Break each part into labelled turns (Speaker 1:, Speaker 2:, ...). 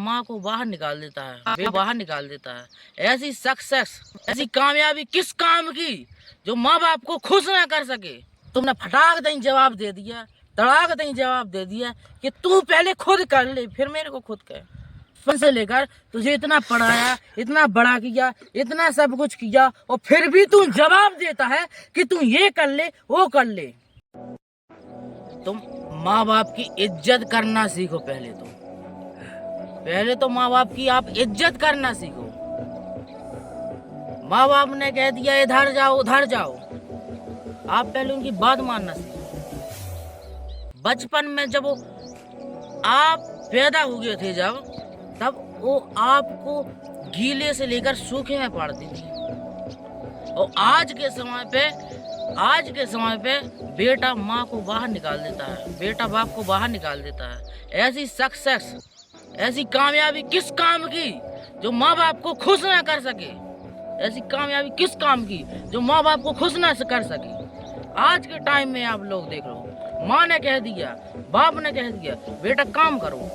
Speaker 1: माँ को बाहर निकाल देता है, वे बाहर निकाल देता है। ऐसी सक्सेस, ऐसी कामयाबी किस काम की जो माँ बाप को खुश ना कर सके। तुमने फटाक दई जवाब दे दिया, तड़ाक दई जवाब दे दिया कि तू पहले खुद कर ले फिर मेरे को खुद कह। बचपन से लेकर तुझे इतना पढ़ाया, इतना बड़ा किया, इतना सब कुछ किया और फिर भी तू जवाब देता है कि तू ये कर ले वो कर ले। तुम माँ बाप की इज्जत करना सीखो। पहले तो माँ बाप की आप इज्जत करना सीखो। माँ बाप ने कह दिया इधर जाओ उधर जाओ, आप पहले उनकी बात मानना सीखो। बचपन में जब आप पैदा हुए थे तब वो आपको गीले से लेकर सूखे में पाड़ती थी। और आज के समय पे बेटा माँ को बाहर निकाल देता है, बेटा बाप को बाहर निकाल देता है। ऐसी सक्सेस, ऐसी कामयाबी किस काम की जो माँ बाप को खुश ना कर सके। ऐसी कामयाबी किस काम की जो माँ बाप को खुश ना कर सके। आज के टाइम में आप लोग देख लो, माँ ने कह दिया, बाप ने कह दिया बेटा काम करो।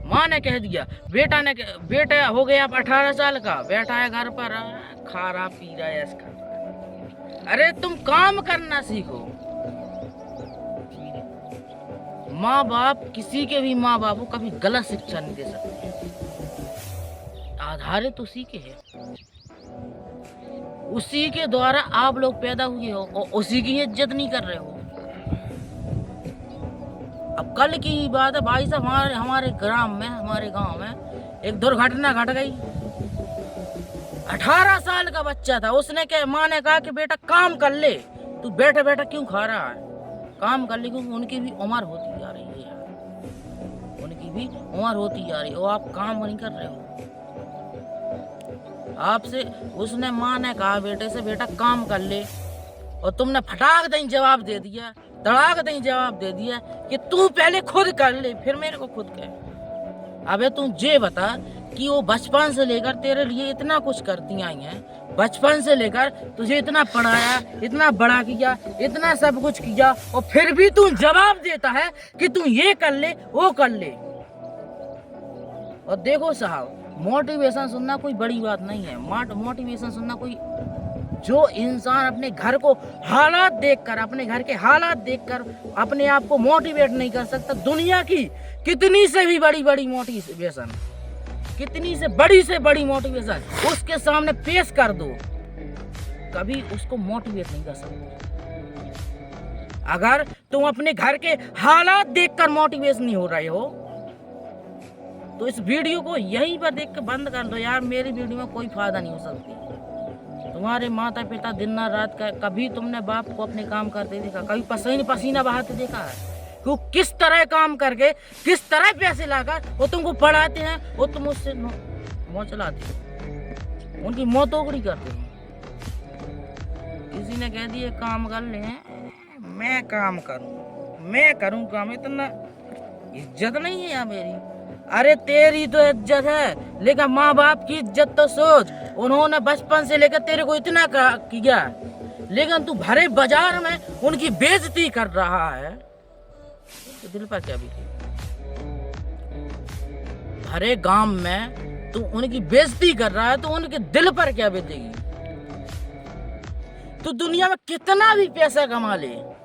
Speaker 1: माँ ने कह दिया, बेटा हो गया आप 18 साल का, बैठा है घर पर खा रहा पी रहा है, खा रहा। अरे तुम काम करना सीखो। माँ बाप किसी के भी माँ बाप को कभी गलत शिक्षा नहीं दे सकते। आधारित उसी के है, उसी के द्वारा आप लोग पैदा हुए हो और उसी की इज्जत नहीं कर रहे हो। अब कल की ही बात है भाई साहब, हमारे गांव में एक दुर्घटना घट गई। 18 साल का बच्चा था, उसने माँ ने कहा कि बेटा काम कर ले, तू बैठे बैठे क्यों खा रहा है, काम कर ले, क्योंकि उनकी भी उम्र होती जा रही है यार, उनकी भी उम्र होती जा रही है और आप काम नहीं कर रहे हो। आपसे उसने माँ ने कहा बेटे से बेटा काम कर ले और तुमने फटाक दई जवाब दे दिया, तड़ाक दई जवाब दे दिया कि तू पहले खुद कर ले फिर मेरे को खुद कह। अबे तू ये बता कि वो बचपन से लेकर तेरे लिए इतना कुछ करती आई हैं, बचपन से लेकर तुझे इतना पढ़ाया, इतना बड़ा किया, इतना सब कुछ किया और फिर भी तू जवाब देता है कि तू ये कर ले वो कर ले। और देखो साहब, मोटिवेशन सुनना कोई बड़ी बात नहीं है। मोटिवेशन सुनना कोई, जो इंसान अपने घर को हालात देखकर, अपने घर के हालात देखकर अपने आप को मोटिवेट नहीं कर सकता, दुनिया की कितनी से भी बड़ी मोटिवेशन, कितनी से बड़ी मोटिवेशन उसके सामने पेश कर दो, कभी उसको मोटिवेट नहीं कर सकते। अगर तुम अपने घर के हालात देखकर मोटिवेट नहीं हो रहे हो तो इस वीडियो को यहीं पर देख के बंद कर दो यार। मेरी वीडियो में कोई फायदा नहीं हो सकती। तुम्हारे माता पिता दिन रात का, कभी तुमने बाप को अपने काम करते देखा, कभी पसीना बहाते देखा है? वो किस तरह काम करके, किस तरह पैसे लाकर वो तुमको पढ़ाते हैं, वो तुम उससे मौज चलाते हो, उनकी मौत ओगड़ी करते हैं। किसी ने कह दिया काम कर ले, मैं काम करूं काम, इतना इज्जत नहीं है यार मेरी। अरे तेरी तो इज्जत है, लेकिन माँ बाप की इज्जत तो सोच। उन्होंने बचपन से लेकर तेरे को इतना किया, लेकिन तू भरे बाजार में उनकी बेइज्जती कर रहा है, तो दिल पर क्या बीती? भरे गांव में तू उनकी बेइज्जती कर रहा है तो उनके दिल पर क्या बीतेगी? तू दुनिया में कितना भी पैसा कमा ले,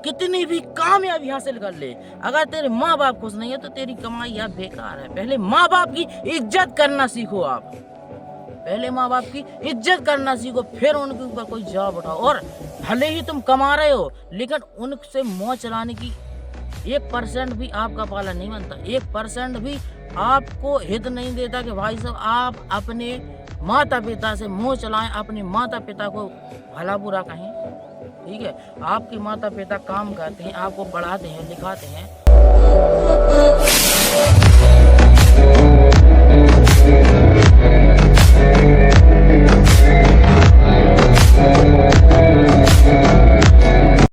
Speaker 1: कितनी भी कामयाबी हासिल कर ले, अगर तेरे माँ बाप खुश नहीं है तो तेरी कमाई यार बेकार है। पहले माँ बाप की इज्जत करना सीखो। आप पहले माँ बाप की इज्जत करना सीखो, फिर उनके ऊपर कोई जवाब उठाओ। और भले ही तुम कमा रहे हो, लेकिन उनसे मौज चलाने की 1% भी आपका पाला नहीं बनता। 1% भी आपको हित नहीं देता कि भाई साहब आप अपने माता पिता से मोह चलाएं, अपने माता पिता को भला बुरा कहें। ठीक है, आपके माता पिता काम करते हैं, आपको पढ़ाते हैं, लिखाते हैं।